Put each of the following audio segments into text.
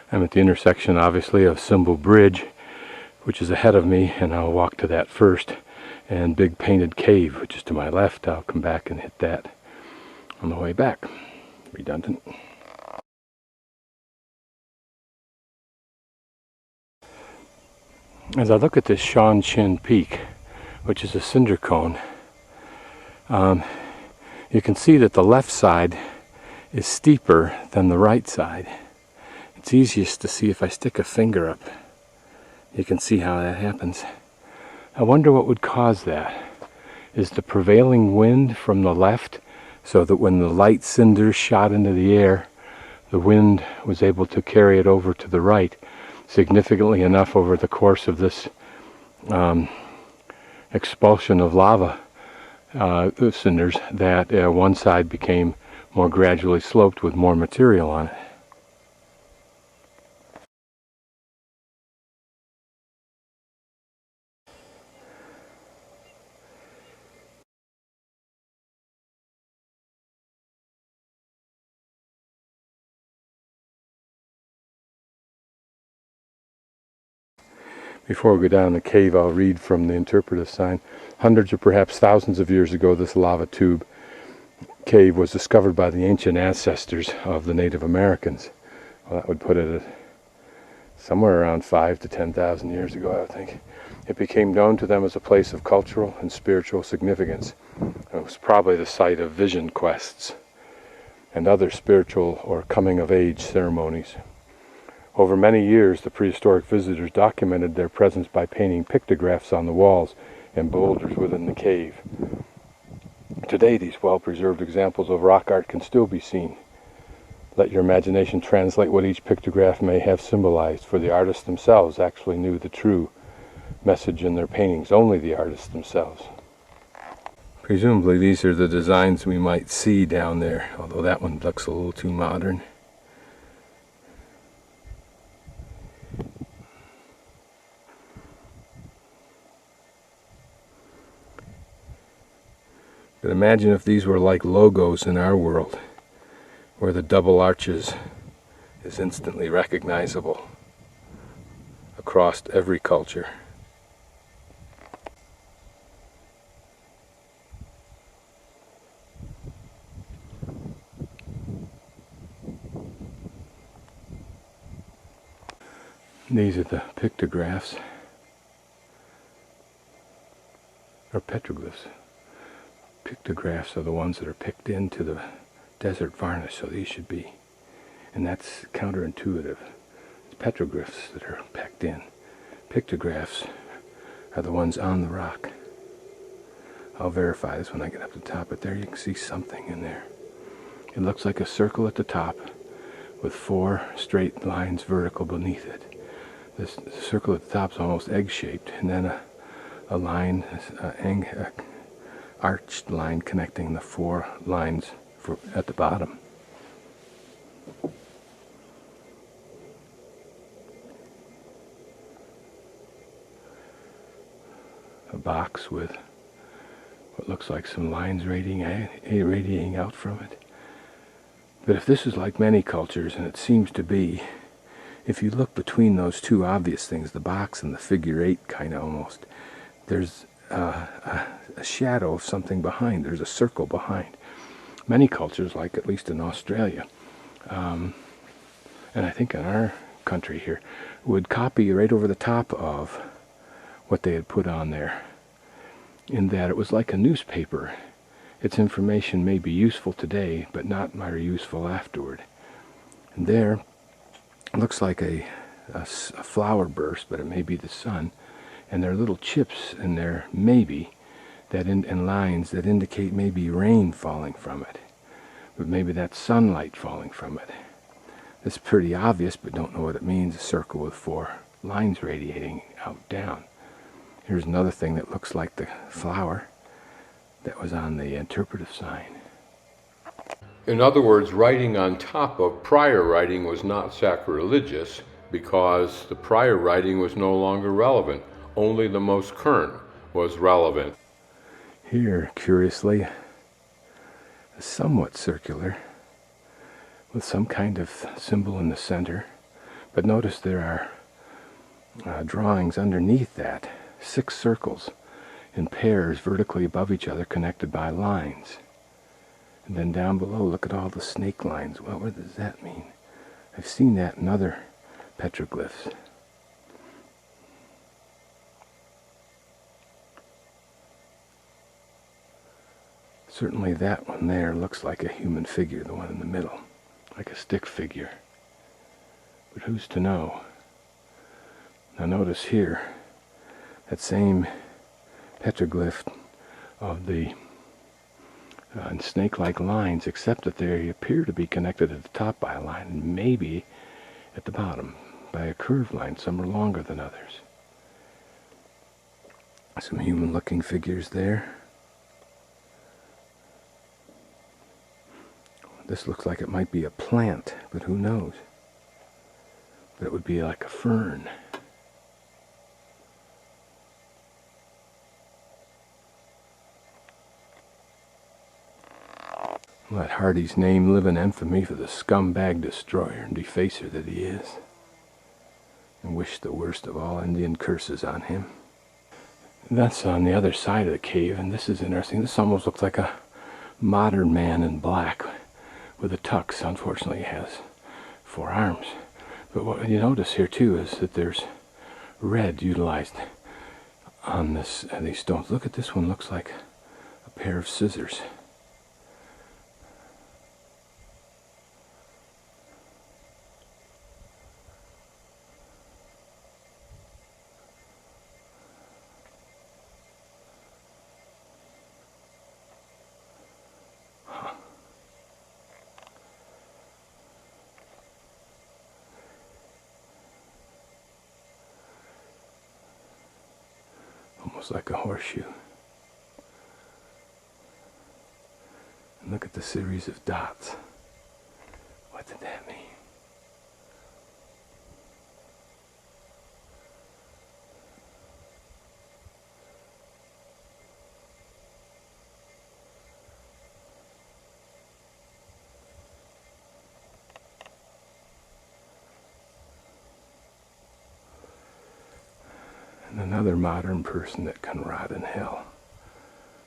I'm at the intersection, obviously, of Symbol Bridge, which is ahead of me, and I'll walk to that first, and Big Painted Cave, which is to my left. I'll come back and hit that on the way back. Redundant. As I look at this Schonchin Peak, which is a cinder cone, you can see that the left side is steeper than the right side. It's easiest to see if I stick a finger up. You can see how that happens. I wonder what would cause that. Is the prevailing wind from the left, so that when the light cinders shot into the air, the wind was able to carry it over to the right significantly enough over the course of this expulsion of lava cinders that one side became more gradually sloped with more material on it. Before we go down the cave, I'll read from the interpretive sign. Hundreds or perhaps thousands of years ago, this lava tube cave was discovered by the ancient ancestors of the Native Americans. Well, that would put it at somewhere around 5,000 to 10,000 years ago, I would think. It became known to them as a place of cultural and spiritual significance. It was probably the site of vision quests and other spiritual or coming-of-age ceremonies. Over many years, the prehistoric visitors documented their presence by painting pictographs on the walls and boulders within the cave. Today, these well-preserved examples of rock art can still be seen. Let your imagination translate what each pictograph may have symbolized, for the artists themselves actually knew the true message in their paintings, only the artists themselves. Presumably, these are the designs we might see down there, although that one looks a little too modern. But imagine if these were like logos in our world, where the double arches is instantly recognizable across every culture. These are the pictographs, or petroglyphs. Pictographs are the ones that are picked into the desert varnish, so these should be, and that's counterintuitive. It's petroglyphs that are packed in. Pictographs are the ones on the rock. I'll verify this when I get up to the top, but there you can see something in there. It looks like a circle at the top with 4 straight lines vertical beneath it. This circle at the top is almost egg-shaped, and then a line, arched line connecting the 4 lines at the bottom. A box with what looks like some lines radiating out from it. But if this is like many cultures, and it seems to be, if you look between those two obvious things, the box and the figure 8 kind of almost, there's a shadow of something behind. There's a circle behind. Many cultures, like at least in Australia, and I think in our country here, would copy right over the top of what they had put on there, in that it was like a newspaper. Its information may be useful today, but not very useful afterward. And there, it looks like a flower burst, but it may be the sun. And there are little chips in there, maybe, and lines that indicate maybe rain falling from it. But maybe that's sunlight falling from it. It's pretty obvious, but don't know what it means. A circle with 4 lines radiating out down. Here's another thing that looks like the flower that was on the interpretive sign. In other words, writing on top of prior writing was not sacrilegious because the prior writing was no longer relevant. Only the most current was relevant. Here, curiously, somewhat circular, with some kind of symbol in the center, But notice there are drawings underneath that, 6 circles in pairs vertically above each other connected by lines. And then down below, look at all the snake lines. Well, what does that mean? I've seen that in other petroglyphs. Certainly that one there looks like a human figure, the one in the middle, like a stick figure. But who's to know? Now notice here, that same petroglyph of the snake-like lines, except that they appear to be connected at the top by a line, and maybe at the bottom by a curved line. Some are longer than others. Some human-looking figures there. This looks like it might be a plant, but who knows? But it would be like a fern. Let Hardy's name live in infamy for the scumbag destroyer and defacer that he is, and wish the worst of all Indian curses on him. That's on the other side of the cave, and this is interesting. This almost looks like a modern man in black with a tux. Unfortunately, he has 4 arms. But what you notice here too is that there's red utilized on these stones. Look at this one, looks like a pair of scissors. Almost like a horseshoe. And look at the series of dots. What did that mean? And another modern person that can rot in hell,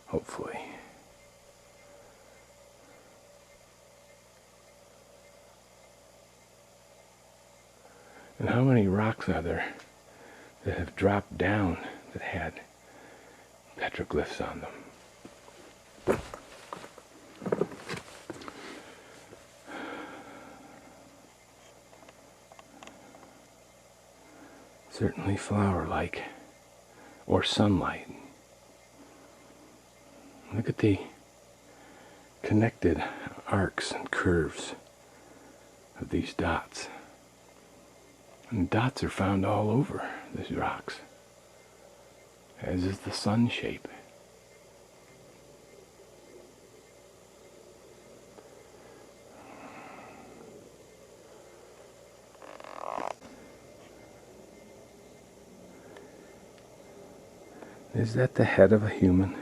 hopefully. And how many rocks are there that have dropped down that had petroglyphs on them? Certainly flower-like, or sunlight. Look at the connected arcs and curves of these dots. And dots are found all over these rocks, as is the sun shape. Is that the head of a human?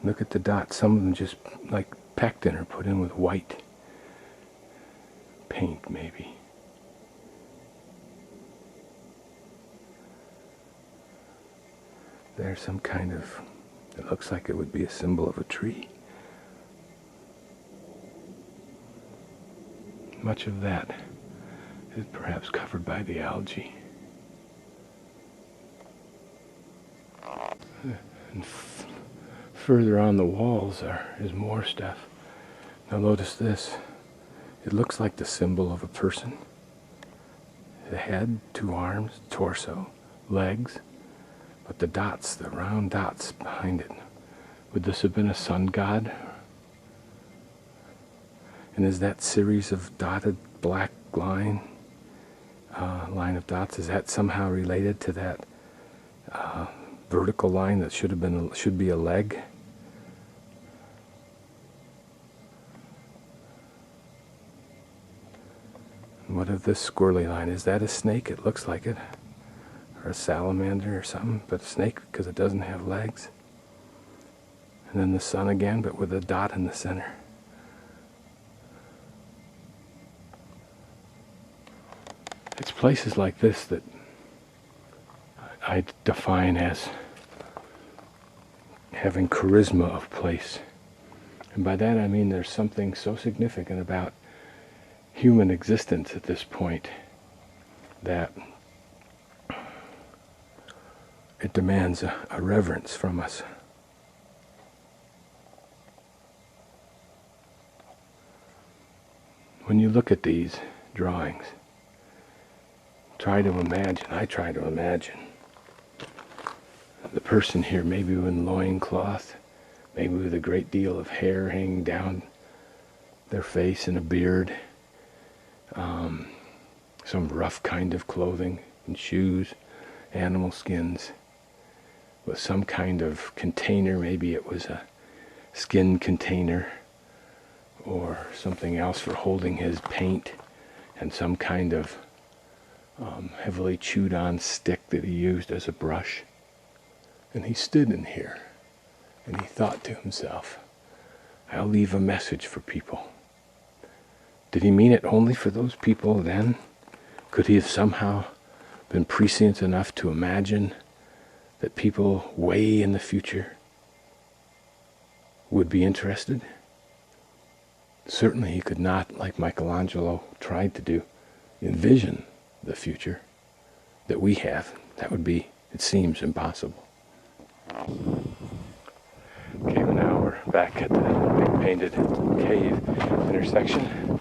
Look at the dots. Some of them just like pectin or put in with white paint, maybe. There's some kind of, it looks like it would be a symbol of a tree. Much of that is perhaps covered by the algae. And further on the walls is more stuff. Now notice this. It looks like the symbol of a person. The head, 2 arms, torso, legs, but the dots, the round dots behind it. Would this have been a sun god? And is that series of dotted black line of dots, is that somehow related to that vertical line that should be a leg? And what of this squirrely line? Is that a snake? It looks like it. Or a salamander or something, but a snake because it doesn't have legs. And then the sun again, but with a dot in the center. places like this that I define as having charisma of place. And by that I mean there's something so significant about human existence at this point that it demands a reverence from us. When you look at these drawings, I try to imagine the person here, maybe with loincloth, maybe with a great deal of hair hanging down their face and a beard, some rough kind of clothing and shoes, animal skins, with some kind of container. Maybe it was a skin container or something else for holding his paint, and some kind of heavily chewed on stick that he used as a brush. And he stood in here and he thought to himself, I'll leave a message for people. Did he mean it only for those people then? Could he have somehow been prescient enough to imagine that people way in the future would be interested? Certainly he could not, like Michelangelo tried to do, envision the future that we have. That would be, it seems, impossible. Okay, well now we're back at the big painted cave intersection.